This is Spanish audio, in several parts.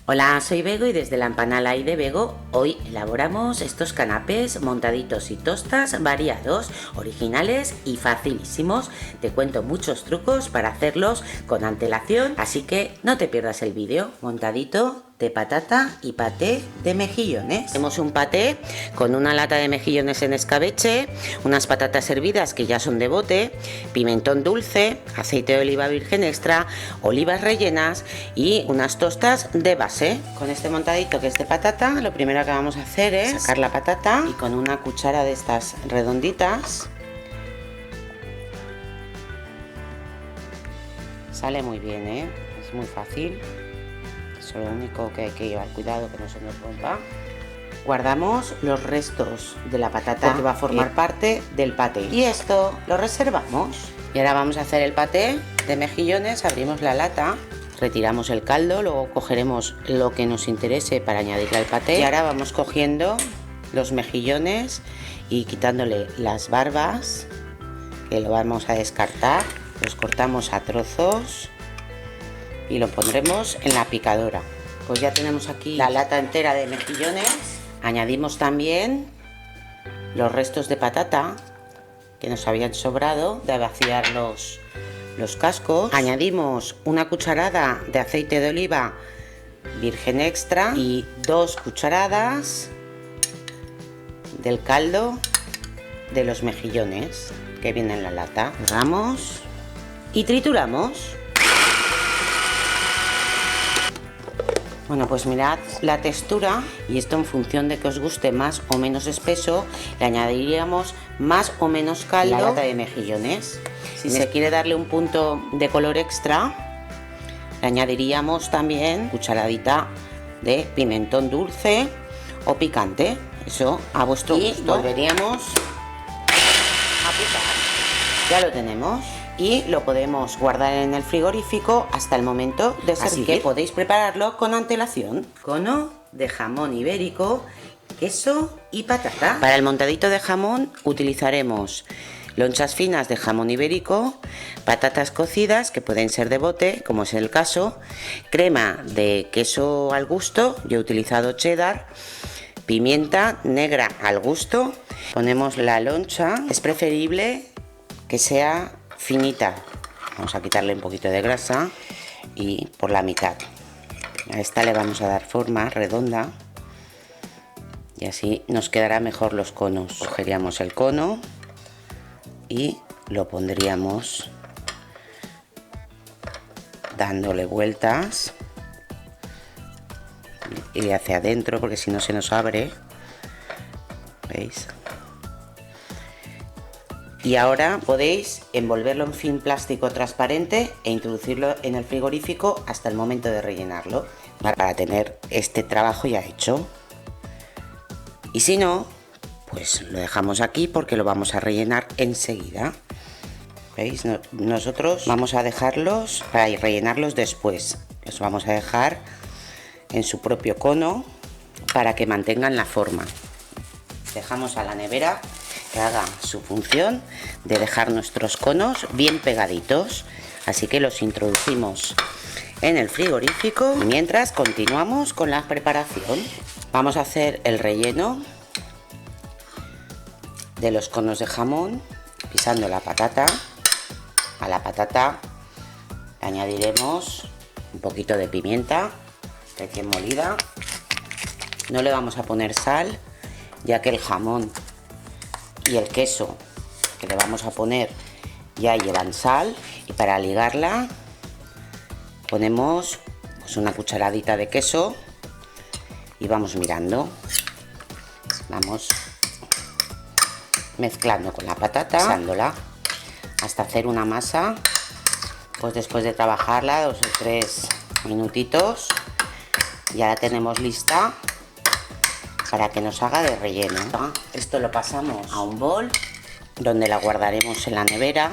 Hola, soy Bego y desde la Empanala y de Bego hoy elaboramos estos canapés montaditos y tostas variados, originales y facilísimos. Te cuento muchos trucos para hacerlos con antelación, así que no te pierdas el vídeo. Montadito de patata y paté de mejillones. Hacemos un paté con una lata de mejillones en escabeche, unas patatas hervidas que ya son de bote, pimentón dulce, aceite de oliva virgen extra, olivas rellenas y unas tostas de base. Con este montadito que es de patata, lo primero que vamos a hacer es sacar la patata y con una cuchara de estas redonditas, sale muy bien, es muy fácil. Eso lo único que hay que llevar cuidado que no se nos rompa. Guardamos los restos de la patata que va a formar parte del paté y esto lo reservamos. Y ahora vamos a hacer el paté de mejillones. Abrimos la lata, retiramos el caldo, luego cogeremos lo que nos interese para añadirle al paté y ahora vamos cogiendo los mejillones y quitándole las barbas, que lo vamos a descartar. Los cortamos a trozos y lo pondremos en la picadora. Pues ya tenemos aquí la lata entera de mejillones. Añadimos también los restos de patata que nos habían sobrado de vaciar los cascos. Añadimos una cucharada de aceite de oliva virgen extra y 2 cucharadas del caldo de los mejillones que viene en la lata. Cerramos y trituramos. Bueno, pues mirad la textura, y esto en función de que os guste más o menos espeso, le añadiríamos más o menos caldo a la lata de mejillones. Si se quiere darle un punto de color extra, le añadiríamos también cucharadita de pimentón dulce o picante, eso a vuestro gusto. Volveríamos a picar. Ya lo tenemos. Y lo podemos guardar en el frigorífico hasta el momento de servir. Así que podéis prepararlo con antelación. Cono de jamón ibérico, queso y patata. Para el montadito de jamón utilizaremos lonchas finas de jamón ibérico, patatas cocidas que pueden ser de bote, como es el caso, crema de queso al gusto, yo he utilizado cheddar, pimienta negra al gusto. Ponemos la loncha, es preferible que sea finita, vamos a quitarle un poquito de grasa y por la mitad. A esta le vamos a dar forma redonda y así nos quedará mejor los conos. Cogeríamos el cono y lo pondríamos dándole vueltas y hacia adentro, porque si no se nos abre, ¿veis? Y ahora podéis envolverlo en film plástico transparente e introducirlo en el frigorífico hasta el momento de rellenarlo, para tener este trabajo ya hecho. Y si no, pues lo dejamos aquí porque lo vamos a rellenar enseguida. ¿Veis? Nosotros vamos a dejarlos para rellenarlos después. Los vamos a dejar en su propio cono para que mantengan la forma. Dejamos a la nevera que haga su función de dejar nuestros conos bien pegaditos, así que los introducimos en el frigorífico mientras continuamos con la preparación. Vamos a hacer el relleno de los conos de jamón pisando la patata. A la patata le añadiremos un poquito de pimienta recién molida. No le vamos a poner sal, ya que el jamón y el queso que le vamos a poner ya llevan sal, y para ligarla ponemos pues una cucharadita de queso y vamos mirando, vamos mezclando con la patata, pasándola hasta hacer una masa. Pues después de trabajarla 2 o 3 minutitos ya la tenemos lista para que nos haga de relleno. Esto lo pasamos a un bol donde la guardaremos en la nevera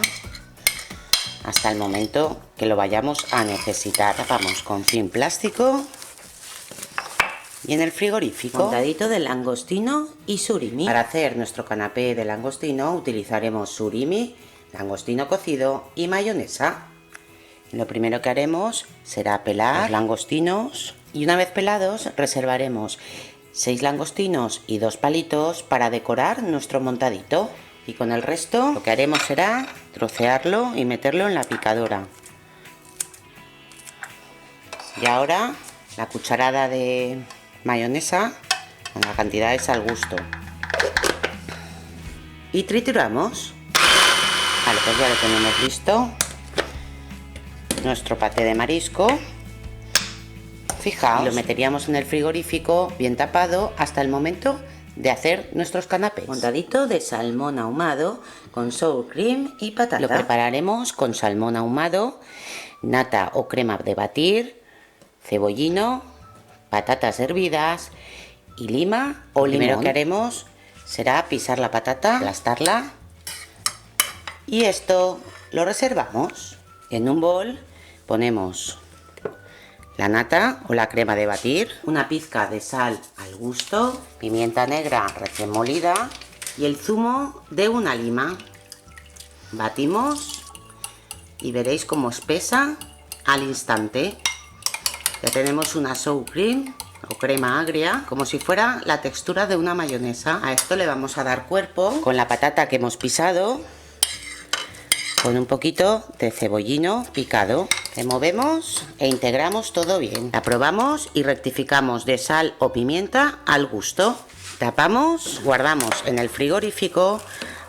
hasta el momento que lo vayamos a necesitar. Tapamos con film plástico y en el frigorífico. Montadito de langostino y surimi. Para hacer nuestro canapé de langostino utilizaremos surimi, langostino cocido y mayonesa. Lo primero que haremos será pelar los langostinos Y una vez pelados reservaremos 6 langostinos y 2 palitos para decorar nuestro montadito. Y con el resto lo que haremos será trocearlo y meterlo en la picadora. Y ahora la cucharada de mayonesa, con la cantidad es al gusto. Y trituramos. Vale, pues ya lo tenemos listo. Nuestro paté de marisco. Fijaos, lo meteríamos en el frigorífico bien tapado hasta el momento de hacer nuestros canapés. Montadito de salmón ahumado con sour cream y patata. Lo prepararemos con salmón ahumado, nata o crema de batir, cebollino, patatas hervidas y lima o limón. Lo primero que haremos será pisar la patata, aplastarla y esto lo reservamos. En un bol ponemos la nata o la crema de batir, una pizca de sal al gusto, pimienta negra recién molida y el zumo de una lima. Batimos y veréis cómo espesa al instante. Ya tenemos una sour cream o crema agria, como si fuera la textura de una mayonesa. A esto le vamos a dar cuerpo con la patata que hemos pisado, con un poquito de cebollino picado. Removemos e integramos todo bien. La probamos y rectificamos de sal o pimienta al gusto. Tapamos, guardamos en el frigorífico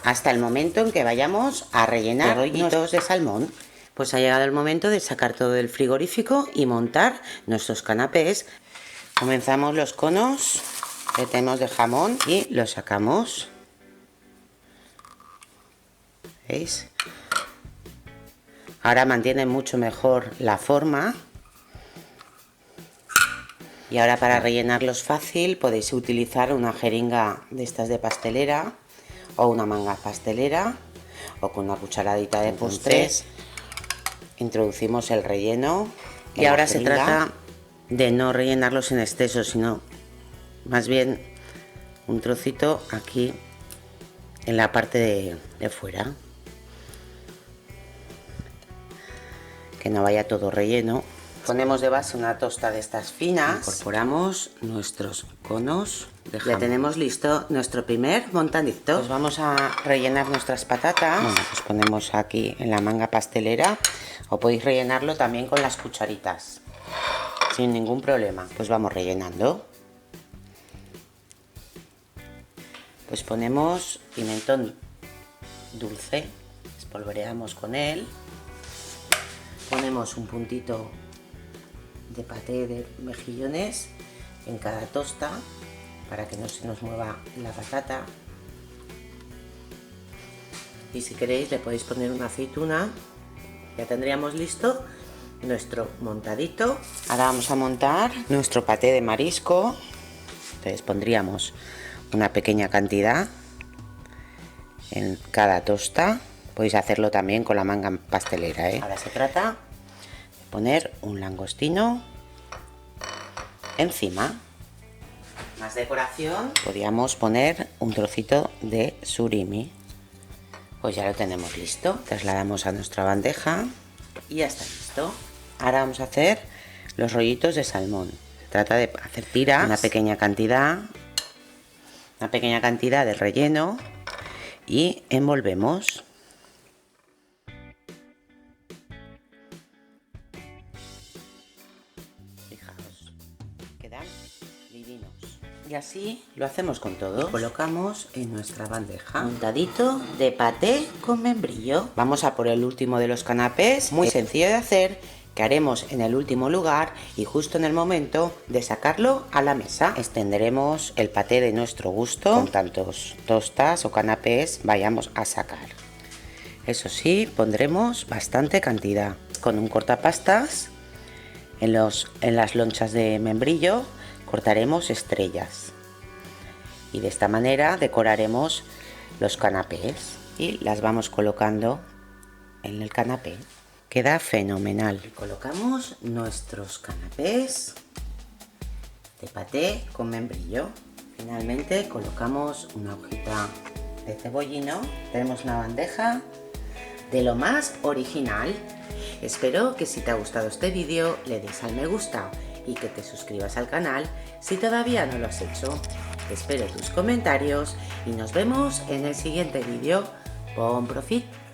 hasta el momento en que vayamos a rellenar rollitos de salmón. Pues ha llegado el momento de sacar todo del frigorífico y montar nuestros canapés. Comenzamos los conos que tenemos de jamón y los sacamos. ¿Veis? Ahora mantiene mucho mejor la forma. Y ahora para rellenarlos fácil podéis utilizar una jeringa de estas de pastelera o una manga pastelera o con una cucharadita de postres. Introducimos el relleno y ahora se trata de no rellenarlos en exceso, sino más bien un trocito aquí en la parte de fuera. Que no vaya todo relleno. Ponemos de base una tosta de estas finas. Incorporamos nuestros conos de jamón. Ya tenemos listo nuestro primer montadito. Pues vamos a rellenar nuestras patatas. Bueno, pues ponemos aquí en la manga pastelera o podéis rellenarlo también con las cucharitas sin ningún problema. Pues vamos rellenando. Pues ponemos pimentón dulce, espolvoreamos con él. Ponemos un puntito de paté de mejillones en cada tosta para que no se nos mueva la patata. Y si queréis le podéis poner una aceituna. Ya tendríamos listo nuestro montadito. Ahora vamos a montar nuestro paté de marisco. Entonces pondríamos una pequeña cantidad en cada tosta. Podéis hacerlo también con la manga pastelera, ¿eh? Ahora se trata de poner un langostino encima. Más decoración. Podríamos poner un trocito de surimi. Pues ya lo tenemos listo. Trasladamos a nuestra bandeja y ya está listo. Ahora vamos a hacer los rollitos de salmón. Se trata de hacer tiras, una pequeña cantidad de relleno y envolvemos. Quedan divinos. Y así lo hacemos con todo. Lo colocamos en nuestra bandeja. Montadito de paté con membrillo. Vamos a por el último de los canapés. Muy sencillo de hacer, que haremos en el último lugar y justo en el momento de sacarlo a la mesa. Extenderemos el paté de nuestro gusto con tantos tostas o canapés vayamos a sacar. Eso sí, pondremos bastante cantidad. Con un cortapastas en las lonchas de membrillo cortaremos estrellas y de esta manera decoraremos los canapés y las vamos colocando en el canapé. Queda fenomenal. Y colocamos nuestros canapés de paté con membrillo. Finalmente colocamos una hojita de cebollino. Tenemos una bandeja de lo más original. Espero que si te ha gustado este vídeo le des al me gusta y que te suscribas al canal si todavía no lo has hecho. Espero tus comentarios y nos vemos en el siguiente vídeo. Bon profit!